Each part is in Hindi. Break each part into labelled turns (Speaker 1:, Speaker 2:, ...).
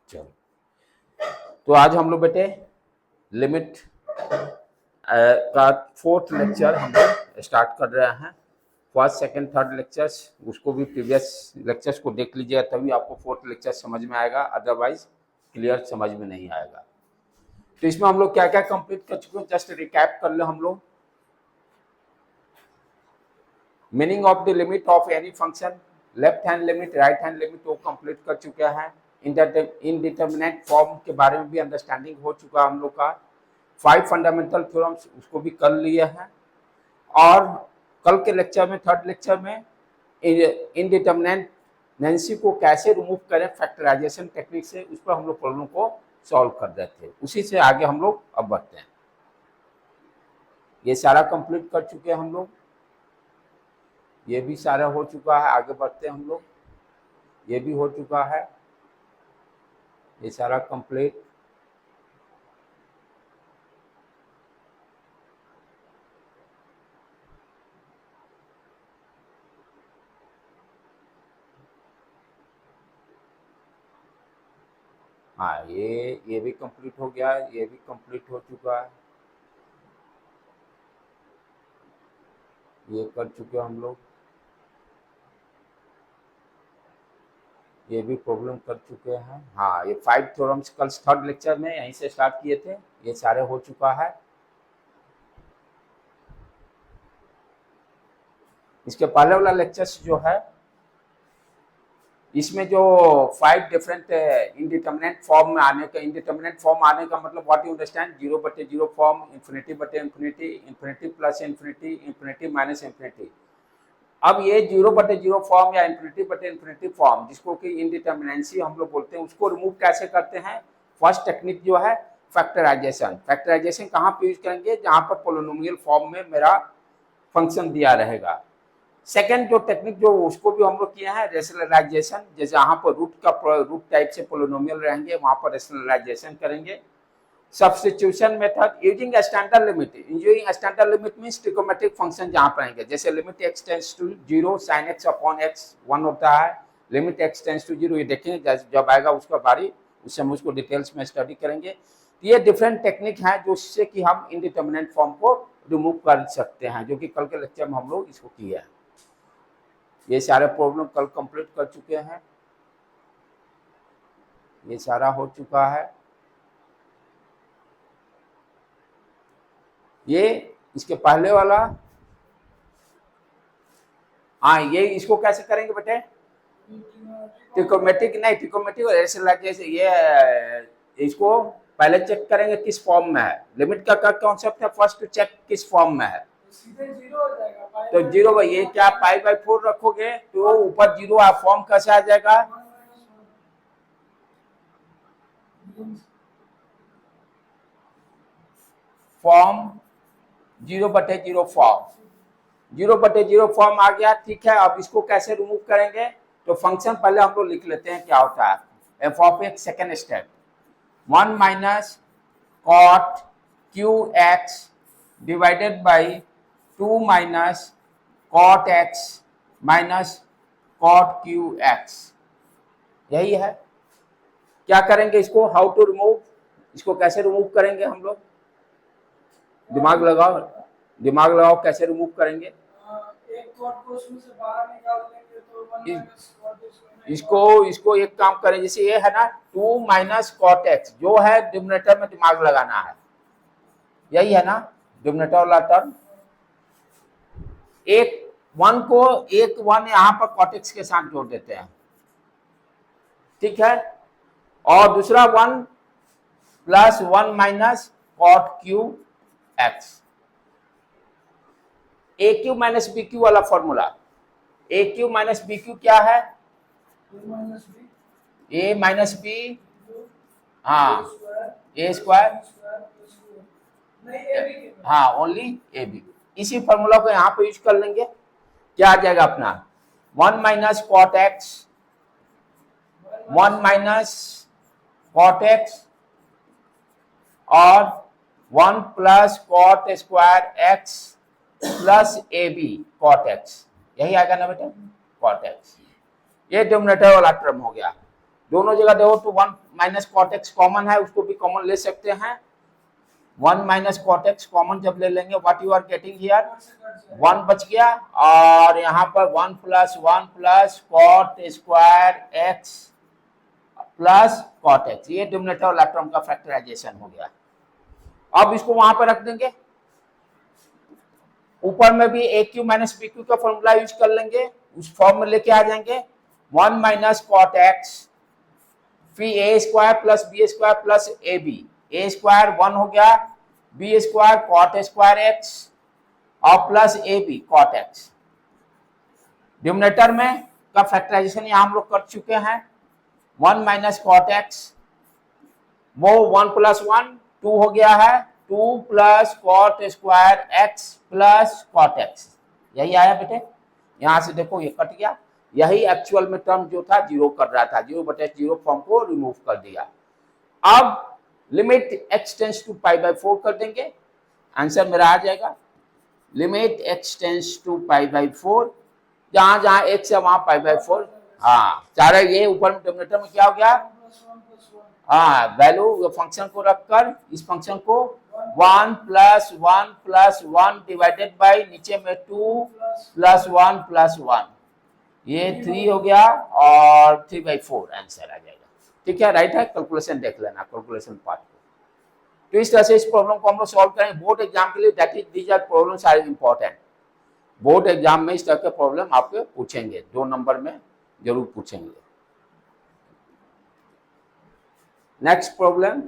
Speaker 1: चलो, तो आज हम लोग बेटे लिमिट का फोर्थ लेक्चर हम लोग स्टार्ट कर रहे हैं। फर्स्ट सेकंड थर्ड लेक्चर्स उसको भी प्रीवियस लेक्चर्स को देख लीजिएगा, तभी आपको फोर्थ लेक्चर समझ में आएगा, अदरवाइज क्लियर समझ में नहीं आएगा। तो इसमें हम लोग क्या क्या कंप्लीट कर चुके हैं, जस्ट रिकैप कर ले हम लोग। Meaning of the limit of any function, left hand limit, right hand limit वो कंप्लीट कर चुके हैं। इनडिटरमिनेट फॉर्म के बारे में भी अंडरस्टैंडिंग हो चुका हम लोग का। 5 फंडामेंटल थ्योरम्स उसको भी कर लिए हैं। और कल के लेक्चर में, थर्ड लेक्चर में, इनडिटरमिनेट नेंसी को कैसे रिमूव करें फैक्टराइजेशन टेक्निक से, उस पर हम लोग प्रॉब्लम को सॉल्व कर रहे थे। उसी से आगे हम लोग अब बढ़ते हैं। ये सारा कंप्लीट कर चुके हैं हम लोग, ये भी सारा हो चुका है। आगे बढ़ते हैं हम लोग, ये भी हो चुका है, ये सारा कंप्लीट। हाँ, ये भी कंप्लीट हो गया है, ये भी कंप्लीट हो चुका है, ये कर चुके हम लोग, ये भी प्रॉब्लम कर चुके हैं। हाँ, ये 5 थ्योरम्स कल थर्ड लेक्चर में यहीं से स्टार्ट किए थे, ये सारे हो चुका है। इसके पहले वाला लेक्चर्स जो है, इसमें जो 5 डिफरेंट इनडिटरमिनेट फॉर्म में आने का, इनडिटरमिनेट फॉर्म आने का मतलब what you understand, 0/0 form, infinity बटे infinity, infinity plus infinity, infinity minus infinity. अब ये 0/0 फॉर्म या इन्फिनिटी बटे इन्फिनिटी फॉर्म, जिसको कि इनडिटरमिनेंसी हम लोग बोलते हैं, उसको रिमूव कैसे करते हैं। फर्स्ट टेक्निक जो है फैक्टराइजेशन। फैक्टराइजेशन कहाँ पे यूज करेंगे, जहां पर पोलिनोमियल फॉर्म में मेरा फंक्शन दिया रहेगा। सेकेंड जो टेक्निक जो उसको भी हम लोग किए हैं रेशनलाइजेशन, जैसे यहाँ पर रूट टाइप से पोलिनोमियल रहेंगे, वहां पर रेशनलाइजेशन करेंगे। Substitution method using standard limit, using standard limit means trigonometric function जहां पर आएंगे, जैसे limit x tends to 0 sin x upon x 1 होता है, लिमिट x टेंड्स टू 0, ये देखेंगे जब आएगा उसका बारी, उससे हम उसको डिटेल्स में स्टडी करेंगे। तो ये डिफरेंट टेक्निक है जो इससे कि हम इनडिटरमिनेट फॉर्म को रिमूव कर सकते हैं, जो कि कल के लेक्चर में हम लोग इसको किए हैं। ये सारे प्रॉब्लम कल कंप्लीट कर चुके हैं, ये सारा हो चुका है। ये इसके पहले वाला, हाँ, ये इसको कैसे करेंगे बेटे, ट्रिकोमेट्रिक नहीं, ट्रिकोमेट्रिक ऐसे लगे, ये इसको पहले चेक करेंगे किस फॉर्म में है। लिमिट का कॉन्सेप्ट है फर्स्ट टू चेक किस फॉर्म में है, तो 0, ये क्या π/4 रखोगे तो ऊपर 0 फॉर्म कैसे आ जाएगा, फॉर्म 0/0 फॉर्म, 0/0 फॉर्म आ गया। ठीक है, अब इसको कैसे रिमूव करेंगे, तो फंक्शन पहले हम लोग लिख लेते हैं क्या होता है। F of X second step 1 minus cot cube X divided by 2 minus cot X minus cot cube X, यही है। क्या करेंगे इसको, हाउ टू रिमूव, इसको कैसे रिमूव करेंगे हम लोग, दिमाग लगाओ, दिमाग लगाओ, कैसे रिमूव करेंगे।
Speaker 2: एक कॉट को उसमें से बाहर निकाल देंगे तो
Speaker 1: इसको एक काम करें, जैसे ये है ना 2 माइनस कॉट एक्स, जो है डिनोमिनेटर में दिमाग लगाना है, यही है ना डिनोमिनेटर वाला टर्म। एक 1 यहाँ पर कॉट एक्स के साथ जोड़ देते हैं, ठीक है, और दूसरा 1 plus 1 minus cot cube x, a cube minus b cube वाला formula. A cube minus b cube क्या है, ए माइनस बी, हाँ, ए स्क्वायर, हाँ, ओनली ए बी। इसी फॉर्मूला को यहाँ पे यूज कर लेंगे, क्या आ जाएगा अपना 1 minus cot X, 1 minus cot X और 1 plus cot square X plus A B cot X, यही आएगा ना बेटा कॉट एक्स। ये डिनोमिनेटर वाला टर्म हो गया। दोनों जगह देखो तो 1 माइनस कॉट एक्स कॉमन है, उसको भी कॉमन ले सकते हैं। 1 माइनस कॉट एक्स कॉमन जब ले लेंगे, what you are getting here, 1 बच गया, और यहाँ पर 1 plus cot square X plus cot X, ये डिनोमिनेटर वाला टर्म का फैक्टराइजेशन हो गया। अब इसको वहां पर रख देंगे, ऊपर में भी ए क्यू माइनस बी क्यू का फॉर्मूला यूज कर लेंगे, उस फॉर्म में लेके आ जाएंगे। 1 माइनस कॉट एक्स, फिर a square plus A b, a square 1 हो गया, b square cot square x और plus A B cot x. Denominator में का फैक्टराइजेशन यहां हम लोग कर चुके हैं। 1 माइनस कॉट एक्स, वो 1 प्लस 1 2 हो गया है, 2 plus cot square X plus cot X, यही आया बेटे। यहां से देखो ये कट गया, यही एक्चुअल में टर्म जो था जीरो कर रहा था, 0/0 फॉर्म को रिमूव कर दिया। अब limit x tends to pi by 4 कर देंगे, आंसर मेरा आ जाएगा। Limit x tends to pi by 4, जहां जहां x है वहां पाई बाई 4। हाँ, चाहे ये ऊपर में डिनोमिनेटर में क्या हो गया, हाँ वैल्यू फंक्शन को रखकर इस फंक्शन को 1 प्लस 1 डिवाइडेड बाई नीचे में 2 प्लस 1, ये 3 हो गया और 3/4 आंसर आ जाएगा। ठीक है, राइट है। कैलकुलेशन देख लेना, कैलकुलेशन पार्ट को। तो इस तरह से इस प्रॉब्लम को हम लोग सॉल्व करेंगे बोर्ड एग्जाम के लिए। That is these are problems are important. Board exam में इस तरह के प्रॉब्लम आपके पूछेंगे, 2 नंबर में जरूर पूछेंगे। Next problem,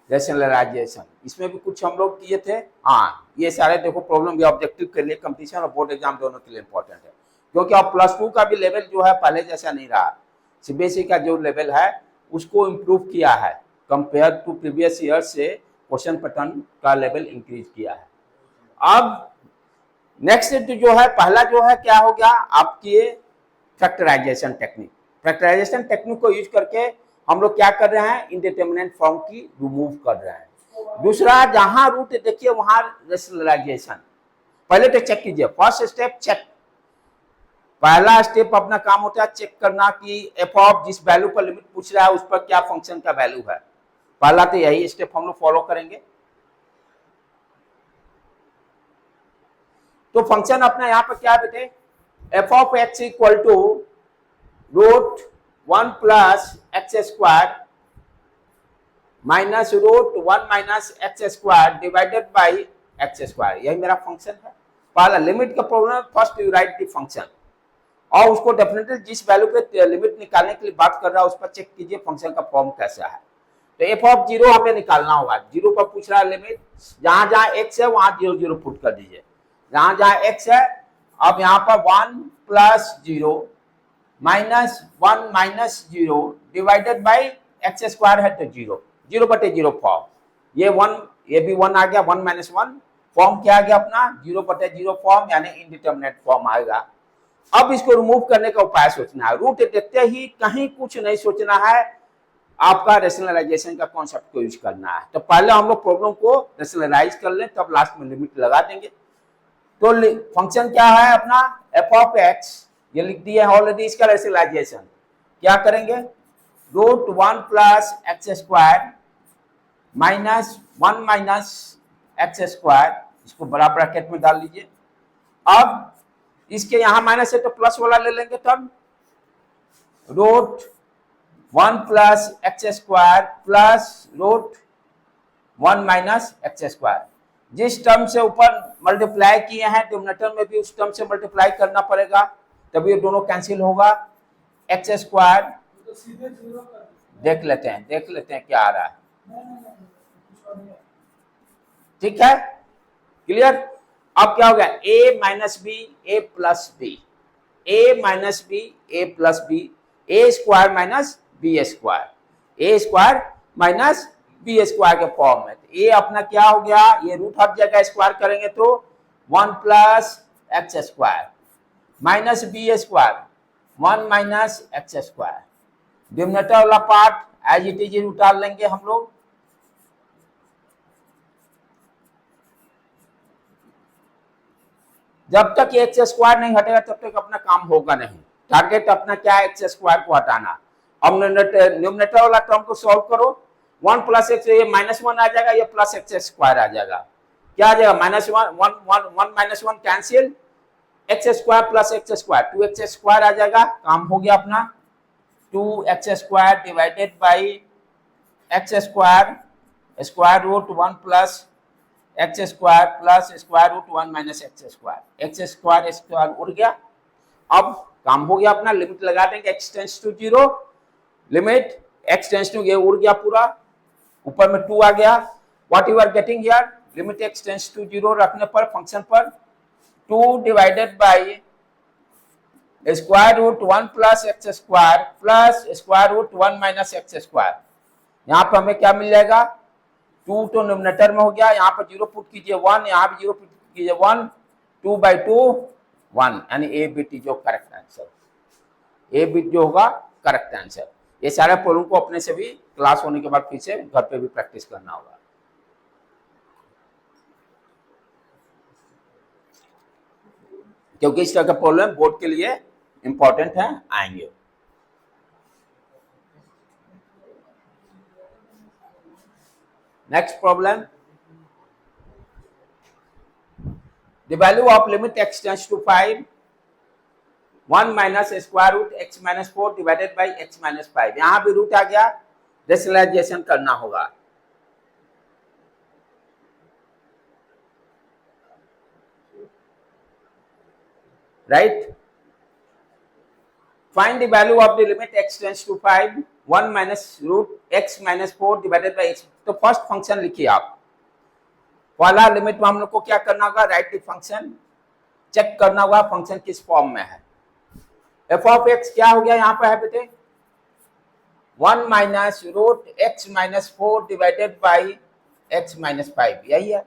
Speaker 1: rationalisation. इसमें भी कुछ हम लोग किए थे। हाँ, ये सारे देखो प्रॉब्लम, ये ऑब्जेक्टिव के लिए, कंपटीशन और बोर्ड एग्जाम दोनों के लिए इंपॉर्टेंट है, क्योंकि अब +2 का भी लेवल जो है पहले जैसा नहीं रहा। सीबीएसई का जो लेवल है उसको इम्प्रूव किया है, कंपेयर टू प्रीवियस ईयर से क्वेश्चन पैटर्न का लेवल इंक्रीज किया है। अब नेक्स्ट जो है, पहला जो है क्या हो गया आपकी फैक्टराइजेशन टेक्निक। फैक्टराइजेशन टेक्निक को यूज करके हम लोग क्या कर रहे हैं, इंडिटरमिनेट फॉर्म की रिमूव कर रहे हैं। दूसरा, जहां रूट देखिए वहां रैशनलाइजेशन। पहले तो चेक कीजिए, फर्स्ट स्टेप चेक, पहला स्टेप अपना काम होता है चेक करना कि एफ ऑफ जिस वैल्यू पर लिमिट पूछ रहा है उस पर क्या फंक्शन का वैल्यू है। पहला तो यही स्टेप हम लोग फॉलो करेंगे। तो फंक्शन अपना यहाँ पर क्या है बेटे, f of x equal to √1 plus x square minus √1 minus x square divided by x square, यही मेरा फंक्शन है। पहला लिमिट का problem, first you write the function और उसको डेफिनेटली जिस वैल्यू पे लिमिट निकालने के लिए बात कर रहा है उस पर चेक कीजिए फंक्शन का फॉर्म कैसा है। तो एफ ऑफ 0 हमें निकालना होगा, 0 पर पूछ रहा है लिमिट, जहां जहां x है वहां 0 0 पुट कर दीजिए, जहां जहां x है। अब यहाँ पर 1 plus 0 minus 1 minus 0 divided by x square है तो 0, 0/0 फॉर्म, ये 1, ये भी 1 आ गया, 1 माइनस 1 फॉर्म क्या आ गया अपना 0/0 फॉर्म, यानी इनडिटरमिनेट फॉर्म आएगा। अब इसको रिमूव करने का उपाय सोचना है, रूट देखते ही कहीं कुछ नहीं सोचना है, आपका रैशनलाइजेशन का कॉन्सेप्ट को यूज करना है। तो पहले हम लोग प्रॉब्लम को रैशनलाइज कर लें, तब लास्ट में लिमिट लगा देंगे। तो फंक्शन क्या है अपना एफ ऑफ एक्स, ये लिख दिया है ऑलरेडी। इसका रैशनलाइजेशन क्या करेंगे, √1 plus x square minus 1 minus x square, इसको बड़ा ब्रैकेट में डाल लीजिए। अब इसके यहां माइनस है तो प्लस वाला ले लेंगे, तब √1 plus x square plus √1 minus x square. जिस टर्म से ऊपर मल्टीप्लाई किए हैं डिनोमिनेटर में भी उस टर्म से मल्टीप्लाई करना पड़ेगा, तभी ये दोनों कैंसिल होगा। एक्स स्क्वायर
Speaker 2: तो सीधे 0 कर
Speaker 1: देख लेते हैं क्या आ रहा है। ठीक है, क्लियर। अब क्या हो गया, a minus b a plus b, a minus b a plus b, a square minus b square, a square minus b square के फॉर्म में। ये अपना क्या हो गया, ये रूट हट जाएगा, स्क्वायर करेंगे तो 1 plus x square minus b square 1 minus x square. Denominator वाला पार्ट एज इट इज उतार लेंगे हम लोग। जब तक एक्स स्क्वायर नहीं हटेगा तब तक अपना काम होगा नहीं। टारगेट अपना क्या है, एक्स स्क्वायर को हटाना। अब न्यूमरेटर वाला टर्म को सॉल्व करो, 1 प्लस एक्स, ये -1 आ जाएगा, ये प्लस एक्स स्क्वायर आ जाएगा। क्या आ जाएगा, -1 minus 1 cancel, x square plus x square 2x square आ जाएगा। काम हो गया अपना, 2x square divided by x square square root 1 plus x square plus square root 1 minus x square square उड़ गया। अब काम हो गया अपना, लिमिट लगा देंगे x tends to 0, limit x tends to, ये उड़ गया पूरा, ऊपर में 2 आ गया। What you are getting here, limit x tends to 0 रखने पर फंक्शन पर 2 divided by square root 1 plus x square plus square root 1 minus x square. यहाँ पर हमें क्या मिल जाएगा, 2 तो न्यूमरेटर में हो गया, यहाँ पर 0 पुट कीजिए 1, यहाँ भी 0 पुट कीजिए 1, 2/2 1, यानी ए बिट जो करेक्ट आंसर, ए बिट जो होगा करेक्ट आंसर। ये सारे प्रॉब्लम को अपने से भी क्लास होने के बाद फिर से घर पे भी प्रैक्टिस करना होगा। क्योंकि इस तरह का प्रॉब्लम बोर्ड के लिए इंपॉर्टेंट है, आएंगे। Next problem, the value of limit x tends to 5 1 minus square root x minus 4 divided by x minus 5। यहां भी रूट आ गया, रेशनलाइजेशन करना होगा। Right, find the value of the limit x tends to 5 1 minus root x minus 4 divided by x। तो फर्स्ट फंक्शन लिखिए आप, पहला लिमिट में हम लोग को क्या करना होगा, राइट द फंक्शन, चेक करना होगा फंक्शन किस फॉर्म में है। एफ ऑफ एक्स क्या हो गया यहाँ पे है बेटे, 1 minus root x minus 4 divided by x minus 5, यही है।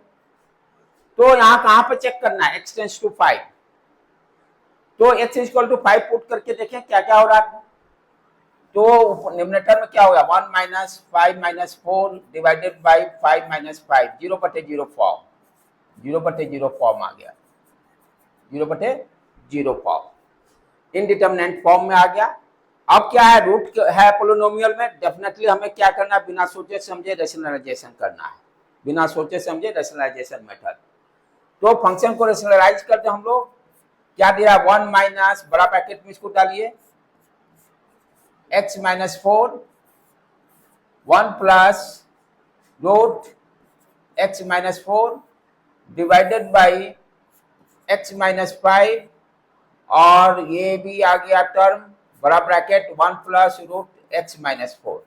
Speaker 1: तो यहाँ कहाँ पे चेक करना है, x टेंड्स टू 5, तो x इक्वल टू 5 पुट करके देखें क्या क्या हो रहा है। तो न्यूमरेटर में क्या होगा, 1 minus 5 minus 4 divided by 5 minus 5, 0/0 form, 0/0 form आ गया, 0/0 फॉर्म, इनडिटरमिनेंट फॉर्म में आ गया। अब क्या है, रूट है पोलिनोमियल में, डेफिनेटली हमें क्या करना है, बिना सोचे समझे रेशनलाइजेशन करना है, बिना सोचे समझे रेशनलाइजेशन मेथड। तो फंक्शन को रेशनलाइज करते हम लोग, क्या दिया, 1 माइनस बड़ा ब्रैकेट में इसको डालिए x minus 4 1 plus root x minus 4 divided by x minus 5, और ये भी आ गया टर्म बड़ा bracket 1 plus root x minus 4।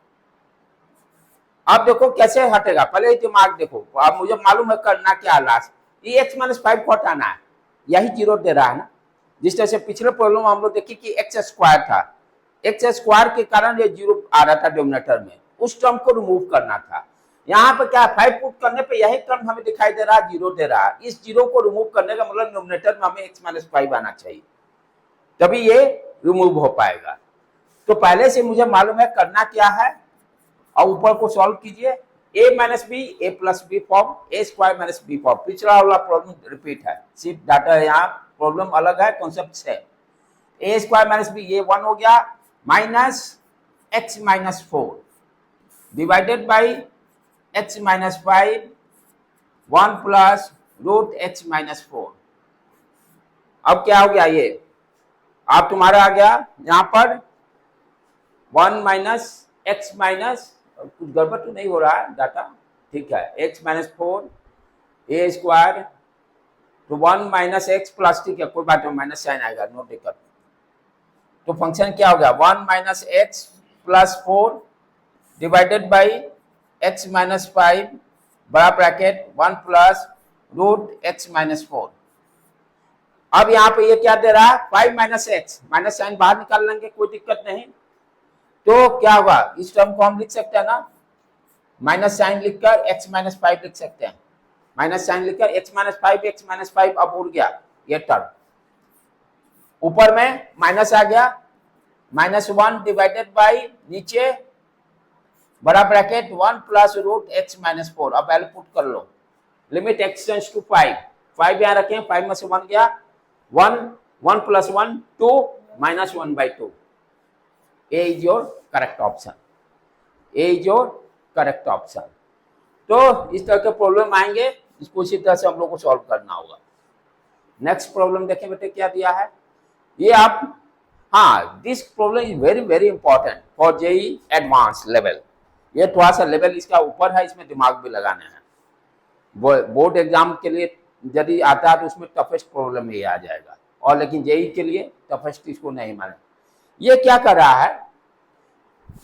Speaker 1: अब देखो कैसे हटेगा, पहले ही दिमाग देखो, अब मुझे मालूम है करना क्या, लास्ट ये x माइनस 5 को हटाना है, यही 0 दे रहा है ना। जिस तरह से पिछले प्रॉब्लम हम लोग देखिए कि एक्स स्क्वायर था, एक्स स्क्वायर के कारण ये 0 आ रहा था डिनोमिनेटर में, उस टर्म को रिमूव करना था। यहाँ पे क्या 5 पुट करने पे यही टर्म हमें दिखाई दे रहा है, 0 दे रहा है। इस 0 को रिमूव करने का मतलब डिनोमिनेटर में हमें x माइनस 5 आना चाहिए, तभी ये रिमूव हो पाएगा। तो पहले से मुझे मालूम है करना क्या है, और ऊपर को सॉल्व कीजिए, a minus b a plus b form, a square minus b form, पिछला वाला प्रॉब्लम रिपीट है, सिर्फ डाटा है, यहाँ प्रॉब्लम अलग है, कॉन्सेप्ट है। ए स्क्वायर माइनस बी, ये 1 हो गया, minus x minus 4 divided by x minus 5 1 plus root x minus 4। अब क्या हो गया, ये आप तुम्हारा आ गया यहाँ पर 1 माइनस एक्स माइनस, कुछ गड़बड़ तो नहीं हो रहा है डाटा, ठीक है, एक्स माइनस 4 ए स्क्वायर, तो 1 माइनस एक्स प्लस, ठीक है कोई बात नहीं, माइनस साइन आएगा, नो दिक्कत। तो फंक्शन क्या हो गया, 1 minus x plus 4 divided by x minus 5 बड़ा bracket 1 plus root x minus 4। अब यहाँ पे ये क्या दे रहा है, 5 माइनस एक्स, माइनस साइन बाहर निकाल लेंगे, कोई दिक्कत नहीं। तो क्या होगा, इस टर्म को हम लिख सकते हैं ना, माइनस साइन लिखकर x माइनस 5 लिख सकते हैं, माइनस साइन लिखकर x माइनस 5 अब उड़ गया ये टर्म, ऊपर में माइनस आ गया, -1 डिवाइडेड बाई नीचे बड़ा bracket 1 plus root x minus 4। अब वैल्यू पुट कर लो, लिमिट x टेंड्स टू 5 यहाँ रखें, 5 में से 1 गया, 1 1 plus 1 2, -1/2. A is your correct option. A is your correct option. तो इस तरह के प्रॉब्लम आएंगे, इसको इसी तरह से हम लोग को सॉल्व करना होगा। नेक्स्ट प्रॉब्लम देखें बेटे क्या दिया है, ये आप, हाँ, this problem is very very important for JEE advance level. ये थोड़ा सा लेवल इसका ऊपर है, इसमें दिमाग भी लगाना है। बोर्ड एग्जाम के लिए यदि आता है तो उसमें टफेस्ट प्रॉब्लम ये आ जाएगा, और लेकिन जेई के लिए टफेस्ट इसको नहीं माने। ये क्या कर रहा है,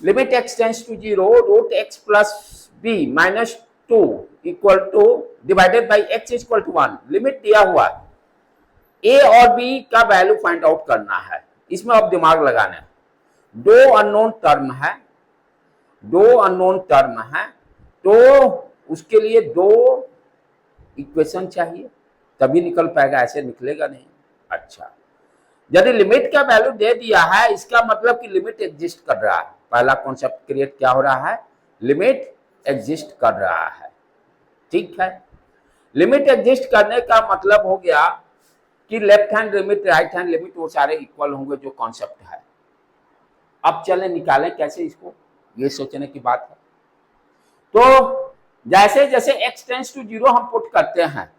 Speaker 1: limit x tends to 0 root x plus b minus 2 equal to divided by x equal to 1। Limit दिया हुआ है, a और b का वैल्यू फाइंड आउट करना है, इसमें अब दिमाग लगाना है। दो अननोन टर्म है, तो उसके लिए दो इक्वेशन चाहिए तभी निकल पाएगा, ऐसे निकलेगा नहीं। अच्छा, यदि लिमिट का वैल्यू दे दिया है, इसका मतलब कि लिमिट एग्जिस्ट कर रहा है। पहला कॉन्सेप्ट क्रिएट क्या हो रहा है, लिमिट एग्जिस्ट कर रहा है। ठीक है, लिमिट एग्जिस्ट करने का मतलब हो गया कि left hand limit, right hand limit, वो सारे इक्वल होंगे, जो कॉन्सेप्ट है। अब चले निकालें कैसे इसको, ये सोचने की बात है। तो जैसे जैसे x टेंड्स टू 0 हम पुट करते हैं,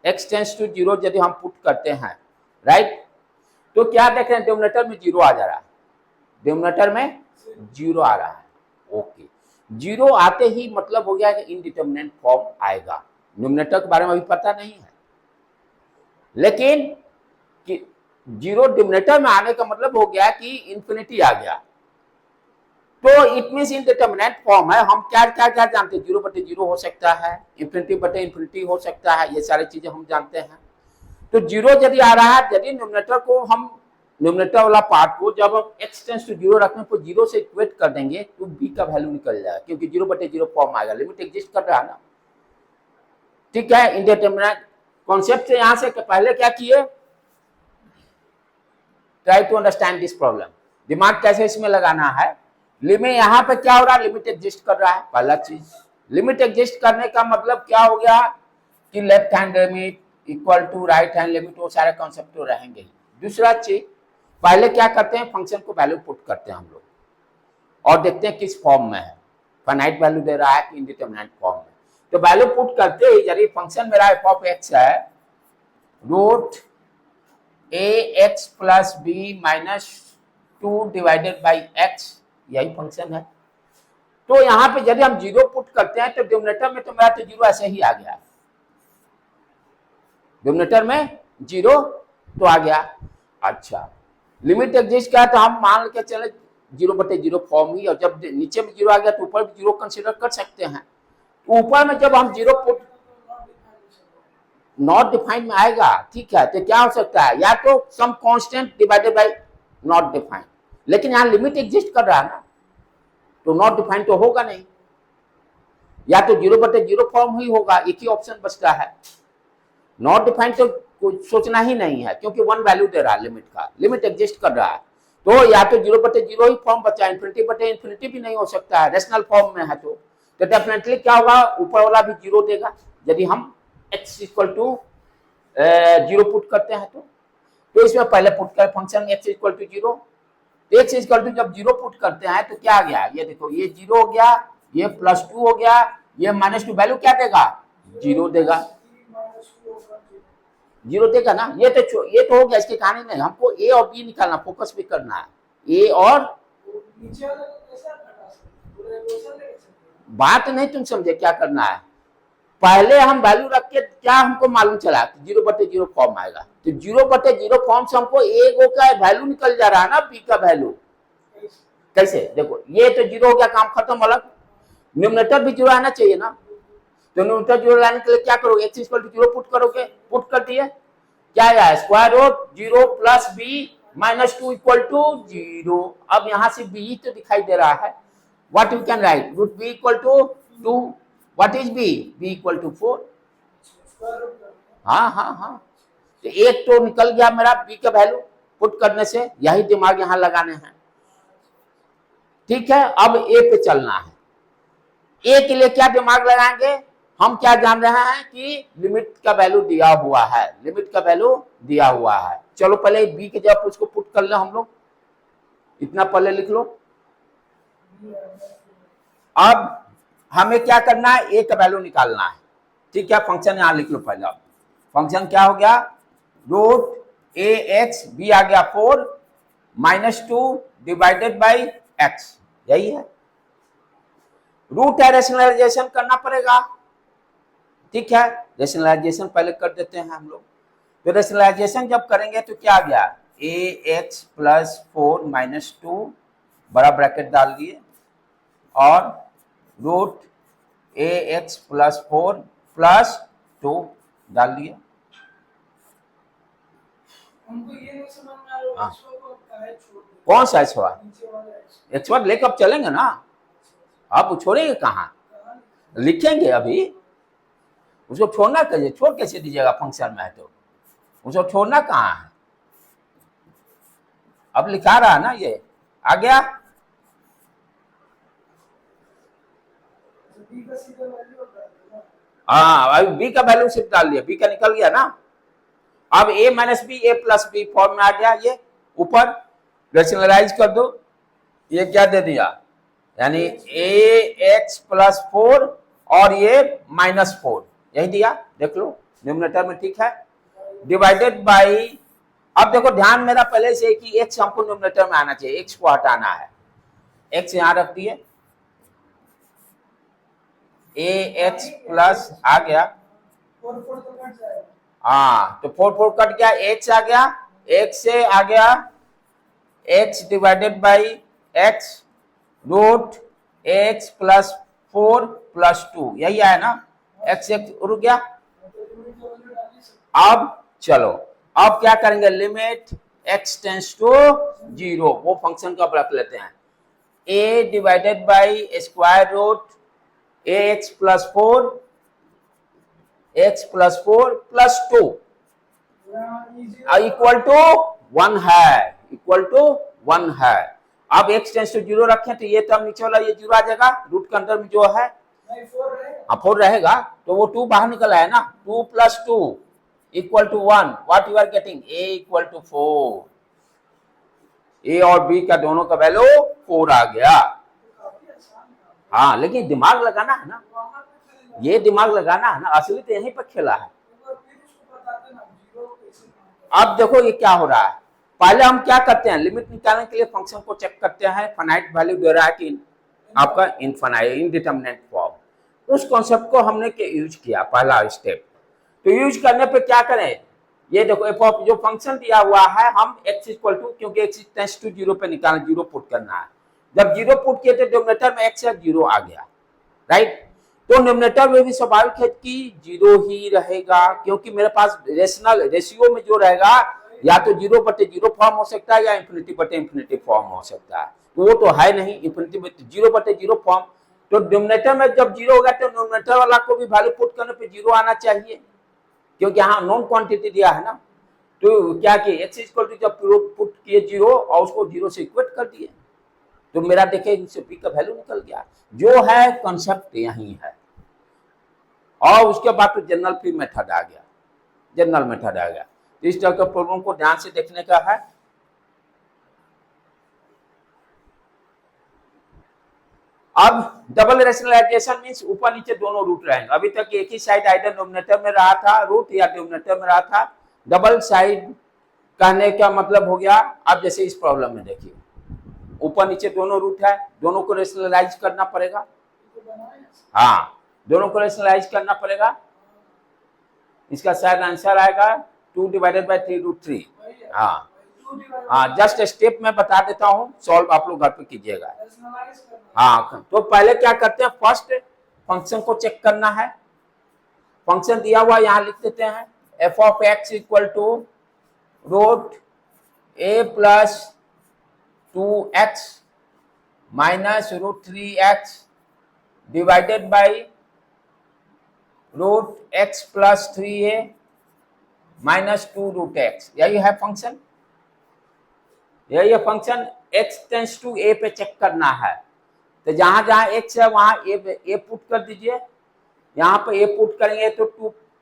Speaker 1: x टेंड्स टू 0 यदि हम पुट करते हैं, राइट, तो क्या देख रहे हैं, डिनोमिनेटर में 0 आ जा रहा है, डिनोमिनेटर में 0 आ रहा है। ओके, 0 आते ही मतलब हो गया कि इनडिटरमिनेट फॉर्म आएगा। डिनोमिनेटर के बारे में अभी पता नहीं है, लेकिन कि 0 डिनोमिनेटर में आने का मतलब हो गया कि इंफिनिटी आ गया, तो इट मींस इनडिटरमिनेट फॉर्म है। हम क्या क्या क्या जानते हैं, 0/0 हो सकता है, इंफिनिटी हो सकता है, ये सारी चीजें हम जानते हैं। तो 0 यदि आ रहा है, यदि न्यूमरेटर को हम, न्यूमरेटर वाला पार्ट को जब हम x टेंड्स टू 0 रखने को 0 से इक्वेट कर देंगे तो b का वैल्यू निकल जाएगा, क्योंकि 0/0 फॉर्म आएगा, लिमिट एग्जिस्ट कर रहा है ना। ठीक है, इनडिटरमिनेट कॉन्सेप्ट से यहां से पहले क्या किए, try to understand this problem. दिमाग कैसे इसमें लगाना है, लिमिट यहाँ पे क्या हो रहा है, लिमिट एग्जिस्ट कर रहा है, पहला चीज। लिमिट एग्जिस्ट करने का मतलब क्या हो गया कि left hand limit equal to right hand limit, वो सारे कॉन्सेप्ट तो रहेंगे ही। दूसरा चीज, पहले क्या करते हैं, फंक्शन को वैल्यू पुट करते हैं हम लोग, और देखते हैं किस फॉर्म में है, फाइनाइट वैल्यू दे रहा है कि इंडिटरमिनेट फॉर्म में। तो वैल्यू पुट करते ही यदि फंक्शन मेरा f ऑफ x है root ax plus b minus 2 divided by x, यही फंक्शन है। तो यहाँ पे यदि हम 0 पुट करते हैं तो डिनोमिनेटर में तो मेरा तो 0 ऐसे ही आ गया, डिनोमिनेटर में 0 तो आ गया। अच्छा, लिमिट एग्जिस्ट का तो हम मान के चले 0/0 फॉर्म ही, और जब नीचे में 0 आ गया तो ऊपर भी 0 कंसीडर कर सकते हैं। तो ऊपर में जब हम 0 पुट, नॉट डिफाइंड में आएगा, ठीक है, तो क्या हो सकता है, या तो some constant divided by not defined, लेकिन यहाँ लिमिट एग्जिस्ट कर रहा है ना, तो नॉट डिफाइंड तो होगा नहीं, या तो 0/0 फॉर्म ही होगा, एक ही ऑप्शन बचता है। नॉट डिफाइंड तो कुछ सोचना ही नहीं है, क्योंकि 1 वैल्यू दे रहा है लिमिट का, लिमिट एग्जिस्ट कर रहा है, तो या तो 0/0 ही फॉर्म बचा, इंफिनिटी भी नहीं हो सकता है, रेशनल फॉर्म में है। तो डेफिनेटली क्या होगा, ऊपर वाला भी 0 देगा यदि हम x इक्वल टू 0 पुट करते हैं। तो इसमें पहले पुट कर function x equal to 0, x equal to जब 0 पुट करते हैं तो क्या आ गया, ये देखो, ये 0 हो गया, ये +2 हो गया, ये -2 वैल्यू क्या देगा, 0 देगा, 0 देगा ना। ये तो हो गया, इसकी कहानी नहीं, हमको a और b निकालना, फोकस भी करना है, a और, बात नहीं तुम समझे क्या करना है। पहले हम वैल्यू रख के क्या हमको मालूम चला, 0/0 फॉर्म आएगा, तो 0/0 फॉर्म से हमको a का वैल्यू निकल जा रहा है ना, b का वैल्यू। कैसे, देखो, ये तो 0 हो गया, काम खत्म। अलग न्यूमरेटर भी 0 आना चाहिए ना, तो न्यूमरेटर 0 लाने के लिए क्या करोगे, x इक्वल टू 0 पुट करोगे, पुट कर दिए, क्या आया, square root 0 plus b minus 2 equal to 0। अब यहां से b तो दिखाई दे रहा है, what you can write, root b equal to 2, what is b, b equal to 4। हाँ, तो एक तो निकल गया मेरा b का वैल्यू पुट करने से, यही दिमाग यहां लगाने हैं। ठीक है, अब a पे चलना है। a के लिए क्या दिमाग लगाएंगे, हम क्या जान रहे हैं कि लिमिट का वैल्यू दिया हुआ है, लिमिट का वैल्यू दिया हुआ है। चलो पहले b के जगह उसको पुट कर लो हम लोग, इतना पहले लिख लो। अब हमें क्या करना है, a का वैल्यू निकालना है, ठीक है। फंक्शन यहां लिख लो पहले। अब फंक्शन क्या हो गया, रूट ए एक्स, बी आ गया 4 -2 डिवाइडेड बाई एक्स, यही है। रूट है, रेशनलाइजेशन करना पड़ेगा, ठीक है। रेशनलाइजेशन पहले कर देते हैं हम लोग। तो रेशनलाइजेशन जब करेंगे तो क्या आ गया, ए एक्स प्लस 4 -2 बड़ा ब्रैकेट डाल दिए और root a x plus 4 plus 2 डाल दिए।
Speaker 2: हमको ये नहीं समझ में आ रहा
Speaker 1: हाँ।
Speaker 2: एक्स को काहे छोड़ दिया,
Speaker 1: कौन सा एक्स हुआ,
Speaker 2: नीचे वाला एक्स
Speaker 1: एक्स वाला लेकर अब चलेंगे ना, आप छोड़ेंगे कहाँ, लिखेंगे अभी। उसको छोड़ना कैसे, छोड़ कैसे दीजिएगा, फंक्शन में है तो उसको छोड़ना कहाँ है, अब लिखा रहा है ना, ये आ गया।
Speaker 2: बी का सीधा वैल्यू होता है ना।
Speaker 1: हाँ, अभी बी का वैल्यू सिर्फ डाल दिया, बी का निकल गया ना। अब a minus b, a plus b form में आ गया, ये ऊपर रेशनलाइज कर दो, ये क्या दे दिया, यानी ए एक्स प्लस 4 और ये -4, यही दिया, देख लो न्यूमरेटर में, ठीक है। डिवाइडेड बाई, अब देखो ध्यान मेरा पहले से कि x हमको न्यूमरेटर में आना चाहिए, x को हटाना है, x यहां रख दिए, ए एक्स प्लस आ गया,
Speaker 2: 4 4 तो कट जाएगा।
Speaker 1: हाँ तो 4 4 कट गया, x आ गया, x से आ गया x divided by x root x plus 4 plus 2, यही आया ना, x रुक गया।
Speaker 2: तो लिमिट का वैल्यू डाल ही सकते
Speaker 1: अब चलो, अब क्या करेंगे, लिमिट x टेंस टू 0, वो फंक्शन का रख लेते हैं, a divided by square root a x plus 4 plus 2
Speaker 2: हैं।
Speaker 1: इक्वल टू 1 है, इक्वल टू 1 है। अब x टेंस टू 0 रखें तो ये टर्म नीचे वाला ये 0 आ जाएगा, रूट के अंदर में जो है
Speaker 2: नहीं 4 रहेगा।
Speaker 1: 4 रहेगा, तो वो 2 बाहर निकल आया ना, 2 plus 2 equal to 1, what you are getting, a equal to 4, a और b का दोनों का वैल्यू 4 आ गया।
Speaker 2: काफी आसान था।
Speaker 1: हाँ लेकिन दिमाग लगाना है ना,
Speaker 2: वहां पे खेलेगा।
Speaker 1: ये दिमाग लगाना है ना, असली तो यहीं पर खेला है।
Speaker 2: एक बार फिर उसको बताते ना जीरो कैसे काम
Speaker 1: अब देखो ये क्या हो रहा है, पहले हम क्या करते हैं, लिमिट निकालने के लिए फंक्शन को चेक करते हैं, फाइनाइट वैल्यू दे रहा है कि आपका इनफाइनाइट इनडिटरमिनेट फॉर्म, उस कॉन्सेप्ट को हमने यूज किया, पहला स्टेप। तो यूज करने पे क्या करें, ये देखो एफ ऑफ जो फंक्शन दिया हुआ है, हम x इक्वल टू, क्योंकि x टेंस टू 0 पे निकालना, 0 पुट करना है, जब 0 पुट किए तो डिनोमिनेटर में x या 0 आ गया, राइट। तो न्यूमरेटर में भी स्वाभाविक है कि 0 ही रहेगा, क्योंकि मेरे पास रेशनल रेशियो में जो रहेगा या तो 0/0 फॉर्म हो सकता है या इंफिनिटी फॉर्म हो सकता है, तो वो तो है नहीं, इंफिनिटी 0/0 फॉर्म। तो डिनोमिनेटर में जब 0 होगा तो न्यूमरेटर वाला को भी वैल्यू पुट करने पे 0 आना चाहिए, क्योंकि यहाँ नॉन क्वांटिटी दिया है ना। तो क्या किए, x इक्वल टू जब पुट किए 0 और उसको 0 से इक्वेट कर दिए, तो मेरा देखे इनसे p का वैल्यू निकल गया। जो है कॉन्सेप्ट यही है, और उसके बाद तो जनरल फ्री मेथड आ गया, जनरल मेथड आ गया। तो इस तरह के प्रॉब्लम को ध्यान से देखने का है। अब डबल रेशनलाइजेशन मींस ऊपर नीचे दोनों रूट रहेंगे, अभी तक एक ही साइड आइडर डिनोमिनेटर में रहा था रूट या डिनोमिनेटर में रहा था, डबल साइड कहने का मतलब हो गया, अब जैसे इस प्रॉब्लम में देखिए ऊपर नीचे दोनों रूट है, दोनों को रेशनलाइज करना पड़ेगा, हाँ दोनों को रेशनलाइज करना पड़ेगा। इसका शायद आंसर आएगा 2 डिवाइडेड बाई 3√3। हाँ हाँ, जस्ट स्टेप में बता देता हूँ, सॉल्व आप लोग घर पे कीजिएगा। हाँ तो पहले क्या करते हैं, फर्स्ट फंक्शन को चेक करना है, फंक्शन दिया हुआ यहाँ लिख देते हैं, f of x equal to root a plus 2x minus √3x divided by root x plus 3a minus 2√x, यही है फंक्शन, यही है function. x tends to a पे चेक करना है, तो जहां जहां x है वहां a पुट कर दीजिए, यहाँ पे a पुट करेंगे तो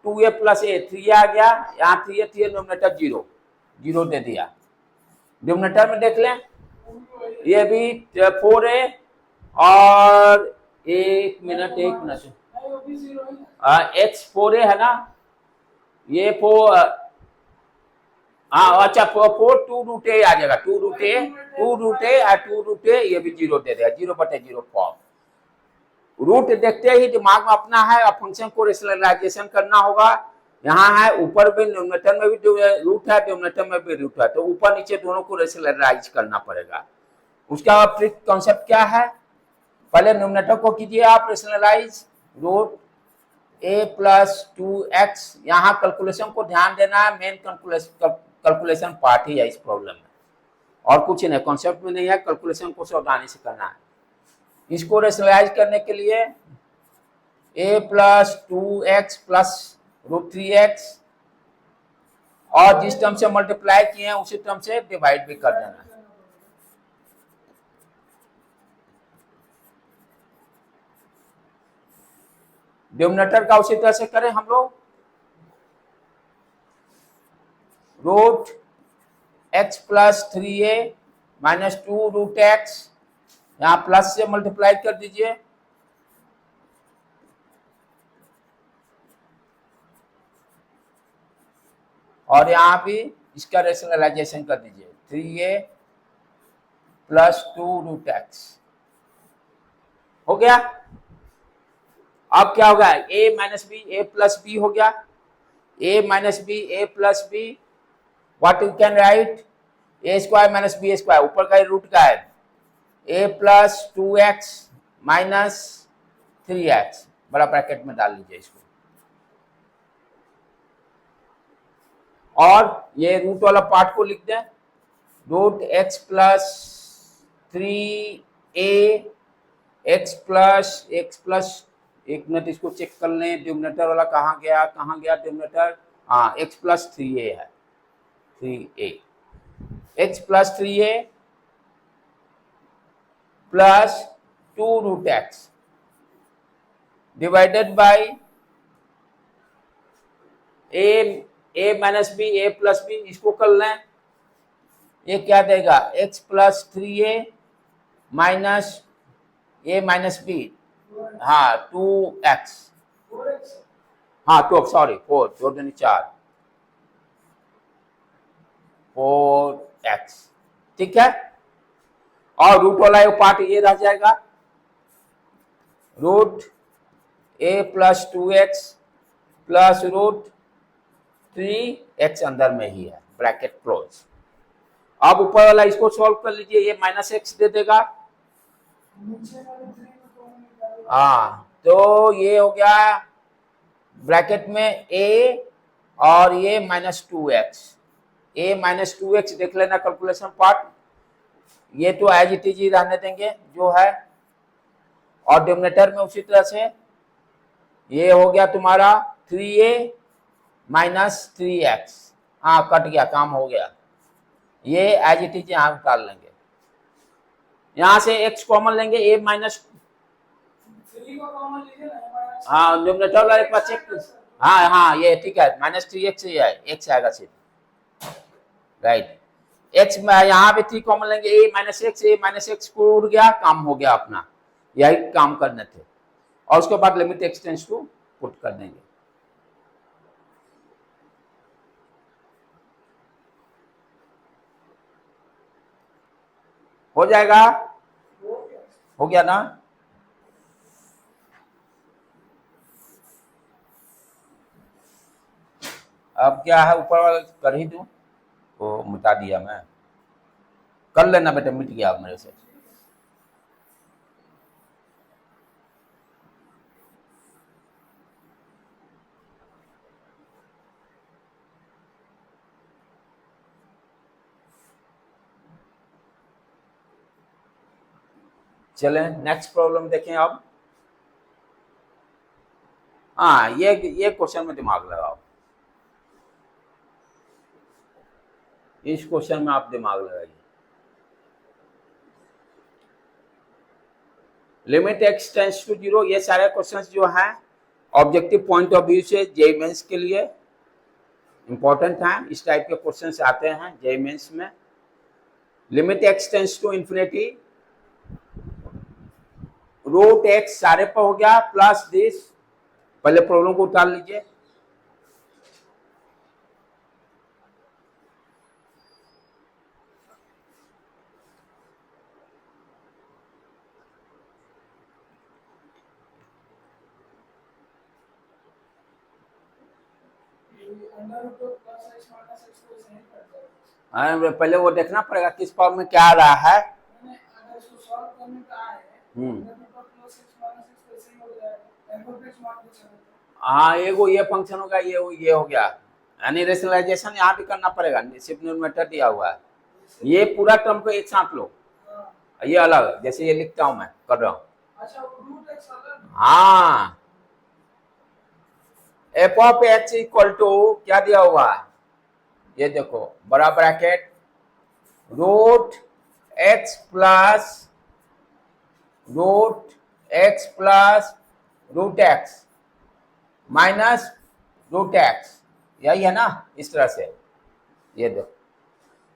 Speaker 1: 2a प्लस a 3 आ गया, यहाँ 3a 3 डिनोमिनेटर 0, जीरो दे दिया। डिनोमिनेटर में देख लें, ये भी 4a और एक मिनट
Speaker 2: नहीं वो भी जीरो ही है।
Speaker 1: x 4a है ना, ये 4 हाँ अच्छा 4 2 रूट ए आ जाएगा, 2 रूट ए और 2 रूट ए, ये भी जीरो दे देगा, 0/0 फॉर्म। रूट देखते ही दिमाग में अपना है, अब फंक्शन को रेशनलाइजेशन करना होगा। यहाँ है ऊपर भी न्यूमरेटर में भी रूट है, डिनोमिनेटर में भी रूट है, तो ऊपर नीचे दोनों को रेशनलाइज करना पड़ेगा। उसका ट्रिक कॉन्सेप्ट क्या है, पहले न्यूमरेटर को कीजिए आप rationalise, root a plus 2x। यहाँ कैलकुलेशन को ध्यान देना है, मेन कैलकुलेशन पार्ट ही है इस प्रॉब्लम में, और कुछ नहीं, कॉन्सेप्ट में नहीं है, कैलकुलेशन को सावधानी से करना है। इसको रेशनलाइज करने के लिए a plus 2x plus root 3x, और जिस टर्म से मल्टीप्लाई किए हैं उसी टर्म से डिवाइड भी कर देना है। डिनोमिनेटर का उसी तरह से करें हम लोग, root x plus 3a minus 2 root x, यहाँ प्लस से मल्टीप्लाई कर दीजिए, और यहाँ भी इसका रेशनलाइजेशन कर दीजिए, 3a प्लस 2 रूट x हो गया। अब क्या होगा, a minus b a plus b हो गया, a minus b a plus b, what you can write, a square minus b square, ऊपर का रूट का है, a plus 2x minus 3x, बड़ा ब्रैकेट में डाल लीजिए इसको, और ये रूट वाला पार्ट को लिख दें, root x plus 3a x plus एक मिनट इसको चेक कर लें, डिनोमिनेटर वाला कहाँ गया डिनोमिनेटर, हाँ x प्लस 3a है, 3a, x plus 3a plus 2 root x divided by a minus b a plus b, इसको कर लें, ये क्या देगा, x plus 3a minus a minus b, हाँ 2x, हाँ तो सॉरी 4 2 दूनी 4 4x, ठीक है। और रूट वाला एक पार्ट ये रह जाएगा, root a plus 2x plus root 3x अंदर में ही है, ब्रैकेट क्लोज। अब ऊपर वाला इसको सॉल्व कर लीजिए, ये माइनस x दे देगा, हाँ तो ये हो गया ब्रैकेट में a और ये minus 2x, a minus 2x देख लेना कैलकुलेशन पार्ट, ये तो एज इट इज ही रहने देंगे जो है, और डिनोमिनेटर में उसी तरह से ये हो गया तुम्हारा 3a माइनस 3x, हाँ कट गया, काम हो गया, ये एज इट इज यहाँ निकाल लेंगे, यहाँ से x कॉमन लेंगे, a माइनस, हाँ डिनोमिनेटर वाला एक बार चेक, हाँ ये ठीक है, माइनस 3x ही है, x आएगा सिर्फ, राइट, x में यहाँ पे 3 कॉमन लेंगे, a माइनस x को उड़ गया, काम हो गया अपना, यही काम करने थे, और उसके बाद limit x tends to put कर देंगे। हो जाएगा, हो गया ना, अब क्या है, ऊपर वाला कर ही दूं, वो मिटा दिया मैं, कर लेना बेटा, मिट गया अब मेरे से, चलें नेक्स्ट प्रॉब्लम देखें अब। हाँ ये क्वेश्चन में दिमाग लगाओ, इस क्वेश्चन में आप दिमाग लगाइए, लिमिट x टेंड्स टू 0, ये सारे क्वेश्चंस जो हैं ऑब्जेक्टिव पॉइंट ऑफ व्यू से जेई मेंस के लिए इंपॉर्टेंट है, इस टाइप के क्वेश्चन से आते हैं जेईई मेंस में। Limit x tends to infinity, root x सारे पर हो गया प्लस दिस, पहले प्रॉब्लम को उतार लीजिए।
Speaker 2: Under root of plus x minus x को ऐसे ही कर देंगे।
Speaker 1: पहले वो देखना पड़ेगा किस फॉर्म में क्या आ रहा है।
Speaker 2: अगर इसको सॉल्व करने का है under root of plus x minus x को ऐसे ही हो जाएगा, एफ ऑफ एक्स मान के चलो।
Speaker 1: हाँ, एगो ये फंक्शन होगा, ये हो गया, यानी रेशनलाइजेशन यहाँ भी करना पड़ेगा, सिर्फ न्यूमरेटर दिया हुआ है। ये पूरा टर्म को एक साथ लो, ये अलग, जैसे ये लिखता हूं मैं कर रहा हूं।
Speaker 2: अच्छा, रूट एक्स अलग।
Speaker 1: हाँ, f of x equal to क्या दिया हुआ है, ये देखो बड़ा bracket root x plus root x minus root x, यही है ना, इस तरह से। ये देखो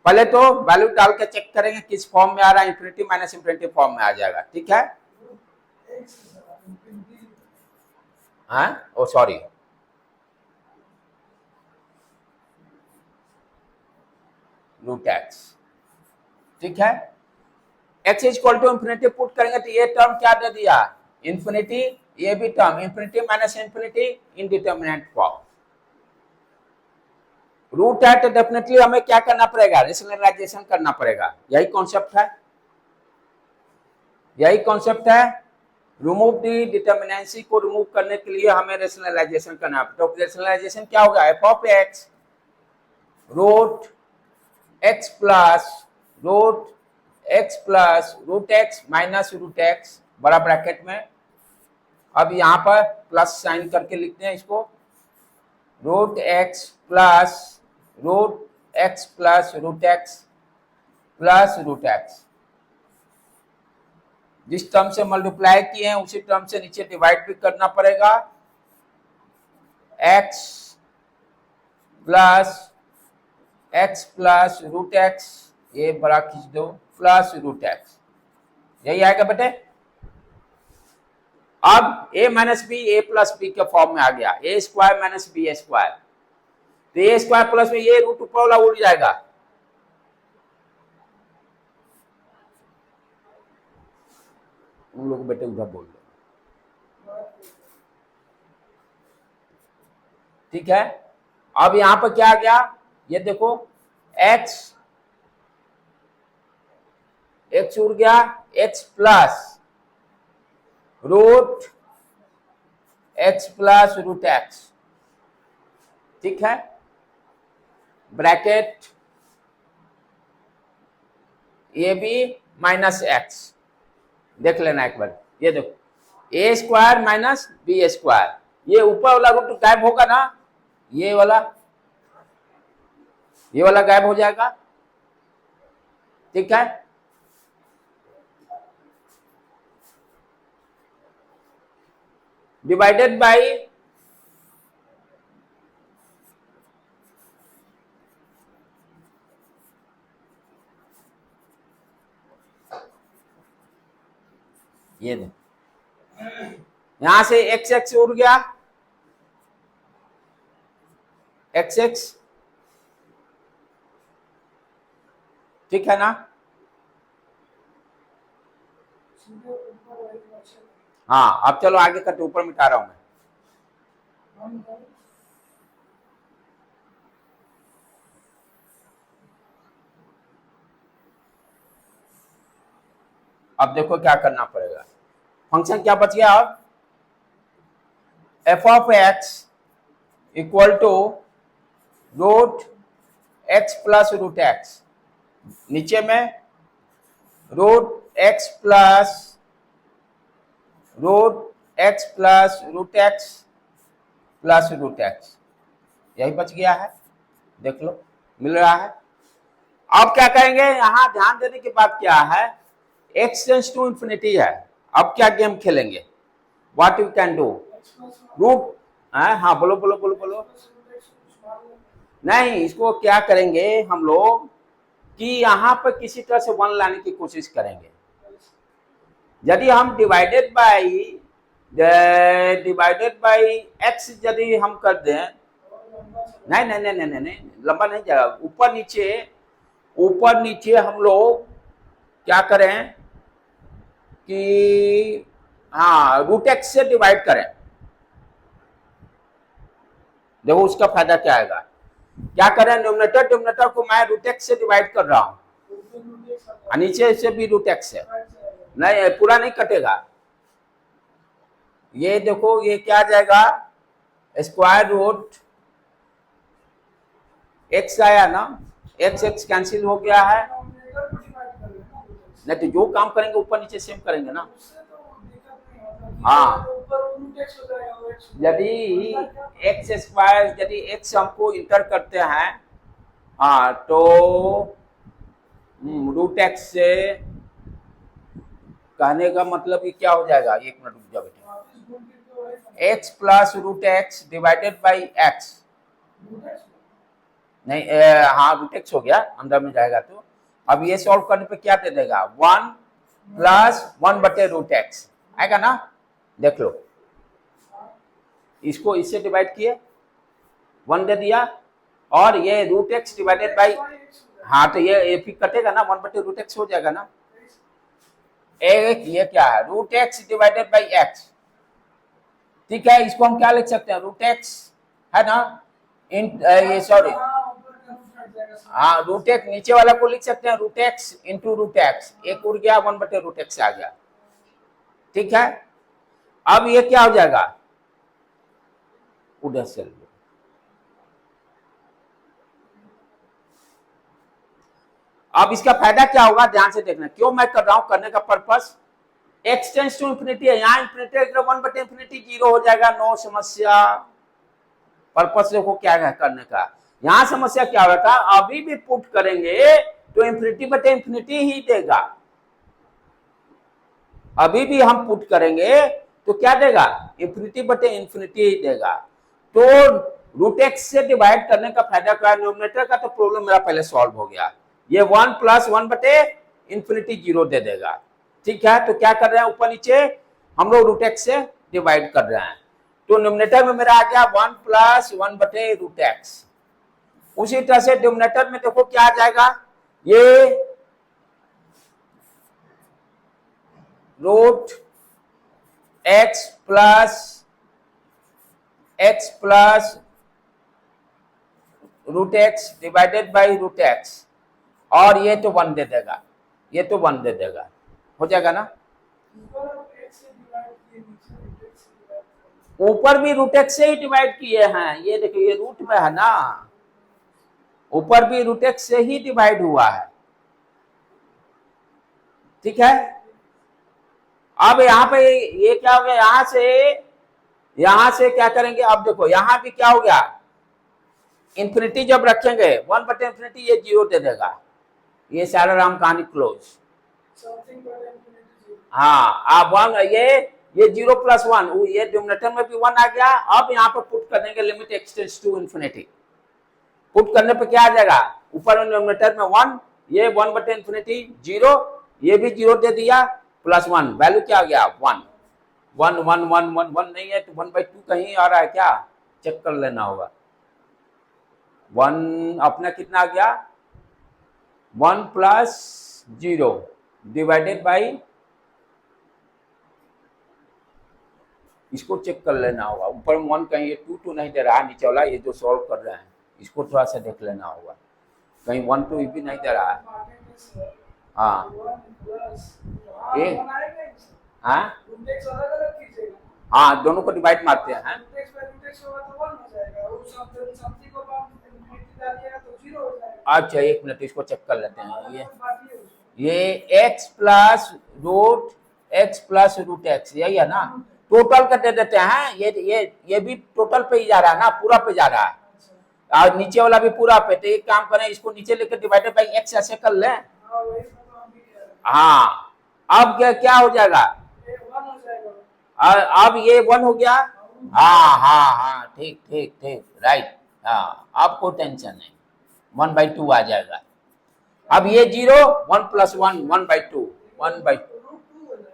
Speaker 1: पहले तो वैल्यू डाल के चेक करेंगे किस फॉर्म में आ रहा है, इंफिनिटी माइनस इंफिनिटी फॉर्म में आ जाएगा, ठीक है। हाँ, ओ सॉरी, रूट एक्स, ठीक है। X equal to infinity put करेंगे तो ये टर्म क्या दे दिया, इंफिनिटी, ये भी term infinity minus infinity, indeterminate form. Root है तो डेफिनेटली हमें क्या करना पड़ेगा, रेशनलाइजेशन करना पड़ेगा, यही कॉन्सेप्ट है, रिमूव दी डिटर्मिनेंसी को रिमूव करने के लिए हमें रेशनलाइजेशन करना है। तो रेशनलाइजेशन क्या होगा, f of x root x plus root x minus root x बड़ा ब्रैकेट में, अब यहाँ पर प्लस साइन करके लिखते हैं इसको, root x plus root x plus root x, जिस टर्म से मल्टीप्लाई किए हैं उसी टर्म से नीचे डिवाइड भी करना पड़ेगा, x प्लस रूट एक्स, ये बड़ा खींच दो, प्लस रूट एक्स, यही आएगा बेटे। अब a minus b a plus b के फॉर्म में आ गया, a square minus b square, तो ए स्क्वायर प्लस में ये रूट ऊपर वाला उड़ जाएगा, उन लोग बेटे उधर बोल दो, ठीक है। अब यहां पर क्या आ गया, ये देखो x उड़ गया, x प्लस रूट एक्स, ठीक है, ब्रैकेट ये भी माइनस एक्स, देख लेना एक बार, ये देखो ए स्क्वायर माइनस बी स्क्वायर, ये ऊपर वाला रूट गायब होगा ना, ये वाला गायब हो जाएगा, ठीक है। डिवाइडेड बाई ये दे, यहां से x उड़ गया, x, ठीक है ना। हाँ, अब चलो आगे करते, ऊपर मिटा रहा हूं मैं। अब देखो क्या करना पड़ेगा, फंक्शन क्या बच गया, अब f of x equal to root x plus root x, नीचे में root x plus root x plus root x, यही बच गया है, देख लो मिल रहा है। अब क्या करेंगे, यहां ध्यान देने की बात क्या है, x टेंड्स टू इंफिनिटी है, अब क्या गेम खेलेंगे, what you can do, root, हाँ बोलो, नहीं, इसको क्या करेंगे हम लोग कि यहाँ पर किसी तरह से 1 लाने की कोशिश करेंगे। यदि हम डिवाइडेड बाई एक्स यदि हम कर दें, नहीं नहीं नहीं नहीं नहीं, लंबा नहीं जाएगा, ऊपर नीचे हम लोग क्या करें कि हाँ रूट एक्स से डिवाइड करें। देखो उसका फायदा क्या आएगा, क्या करें, न्यूमरेटर को मैं रूट एक्स से डिवाइड कर रहा हूं, नीचे से भी रूट एक्स है, नहीं पूरा नहीं कटेगा। ये देखो ये क्या आ जाएगा, स्क्वायर रूट एक्स आया ना, एक्स कैंसिल हो गया है। नहीं तो जो काम करेंगे ऊपर नीचे सेम करेंगे ना। हाँ, यदि एक्स स्क्वायर, यदि एक्स हमको इंटर करते हैं, हाँ तो रूट एक्स से कहने का मतलब ये क्या हो जाएगा, एक मिनट रुक जाओ बेटा, x plus root x divided by x, नहीं हाँ रूट एक्स हो गया, अंदर में जाएगा। तो अब ये सॉल्व करने पे क्या दे देगा, 1 प्लस 1/√x आएगा ना। देख लो, इसको इससे डिवाइड किए 1 दे दिया, और ये रूट एक्स डिवाइडेड बाई, हाँ तो ये फिर कटेगा ना, 1/√x हो जाएगा ना। एक ये क्या है, root x divided by x, ठीक है। इसको हम क्या लिख सकते हैं, रूट एक्स है ना, ये सॉरी, हाँ रूट एक्स नीचे वाला को लिख सकते हैं root x into root x, एक उड़ गया, 1/√x आ गया, ठीक है। अब ये क्या हो जाएगा, उधर से अब इसका फायदा क्या होगा, ध्यान से देखना, क्यों मैं कर रहा हूं, करने का purpose, x tends to infinity है, यहाँ इंफिनिटी 1/∞ 0 हो जाएगा, नो समस्या। पर्पस देखो क्या है करने का, यहां समस्या क्या होगा था, अभी भी पुट करेंगे तो इंफिनिटी ही देगा, अभी भी हम पुट करेंगे तो क्या देगा, इंफिनिटी ही देगा। तो रूट एक्स से डिवाइड करने का फायदा क्या है, न्यूमरेटर का तो प्रॉब्लम मेरा पहले सॉल्व हो गया, ये 1 प्लस 1/∞ 0 दे देगा, ठीक है। तो क्या कर रहे हैं, ऊपर नीचे हम लोग रूट एक्स से डिवाइड कर रहे हैं, तो न्यूमरेटर में मेरा आ गया 1 प्लस 1/√x। उसी तरह से डिनोमिनेटर में देखो क्या आ जाएगा, ये root x plus root x divided by root x, और ये तो 1 दे देगा, ये तो 1 दे देगा, हो जाएगा ना। ऊपर भी रूट एक्स से ही डिवाइड किए हैं, ये देखिए ये रूट में है ना, ऊपर भी रूट एक्स से ही डिवाइड हुआ है, ठीक है। अब यहाँ पे ये क्या हो गया, यहां से क्या करेंगे, अब देखो यहां भी क्या हो गया, इंफिनिटी जब रखेंगे 1/∞, ये 0 दे देगा, ये सारा राम कहानी क्लोज। हाँ अब 1 ये 0 प्लस 1, ये डिनोमिनेटर में भी 1 आ गया। अब यहाँ पर पुट कर देंगे limit x tends to infinity, put करने पे क्या आ जाएगा, ऊपर डिनोमिनेटर में 1, ये 1/∞ 0, ये भी 0 दे दिया, प्लस 1, वैल्यू क्या आ गया 1 1 1 1 1 1 नहीं है तो 1/2 कहीं आ रहा है क्या, चेक कर लेना होगा। 1 अपना कितना आ गया, 1 प्लस 0 डिवाइडेड बाई, इसको चेक कर लेना होगा, ऊपर 1 कहीं ये 2 नहीं दे रहा है, नीचे वाला ये जो सॉल्व कर रहे हैं इसको थोड़ा सा देख लेना होगा, कहीं 1 2 भी नहीं दे रहा है। हाँ ये हाँ दोनों को डिवाइड मारते हैं, अच्छा एक मिनट इसको चेक कर लेते हैं, ये x प्लस रूट एक्स यही है ना, टोटल का दे देते हैं, ये भी टोटल पे ही जा रहा है ना, पूरा पे जा रहा है, और नीचे वाला भी पूरा पे, तो एक काम करें इसको नीचे लेकर डिवाइडेड बाई x ऐसे कर लें। हाँ अब क्या हो जाएगा, अब ये 1 हो गया, हाँ हाँ हाँ ठीक ठीक ठीक राइट, हाँ, आपको टेंशन नहीं, 1/2 आ जाएगा। अब ये 0, 1 + 1 1/2, 1/2
Speaker 2: रूट 2 हो जाएगा।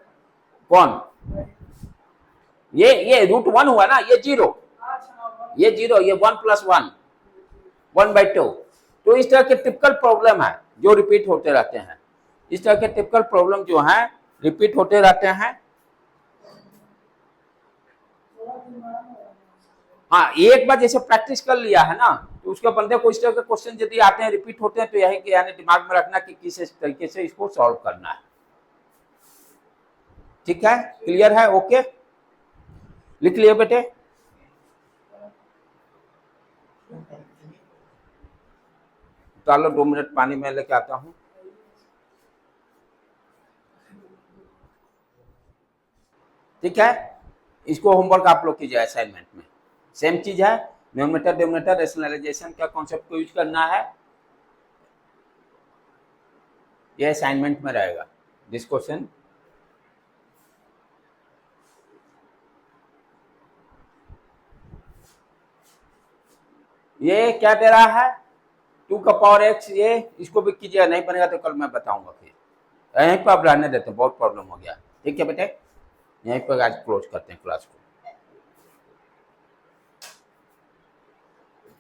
Speaker 1: कौन, ये √1 हुआ ना, ये 0,
Speaker 2: अच्छा हाँ,
Speaker 1: ये 0, ये 1 + 1 1/2। तो इस तरह के टिपिकल प्रॉब्लम है जो रिपीट होते रहते हैं। इस तरह के टिपिकल प्रॉब्लम जो हैं रिपीट होते रहते हैं।
Speaker 2: थोड़ा दिमाग में लगाना।
Speaker 1: हाँ, एक बार जैसे प्रैक्टिस कर लिया है ना, तो उसके बंदे को इस तरह के क्वेश्चन यदि आते हैं रिपीट होते हैं, तो यही कि यानी दिमाग में रखना कि किस तरीके से इसको सॉल्व करना है। ठीक है, क्लियर है, ओके, लिख लिया बेटे। चलो 2 मिनट पानी में लेके आता हूँ। ठीक है, इसको होमवर्क आप लोग कीजिए असाइनमेंट में। सेम चीज है, न्यूमरेटर डिनोमिनेटर रेशनलाइजेशन का कॉन्सेप्ट को यूज करना है। ये असाइनमेंट में रहेगा दिस क्वेश्चन। ये क्या दे रहा है, 2 का पावर x, ये इसको भी कीजिएगा, नहीं बनेगा तो कल मैं बताऊंगा। फिर यहीं पर अब रहने देते हैं, बहुत प्रॉब्लम हो गया। ठीक है बेटे, यहीं पर आज क्लोज करते हैं क्लास को।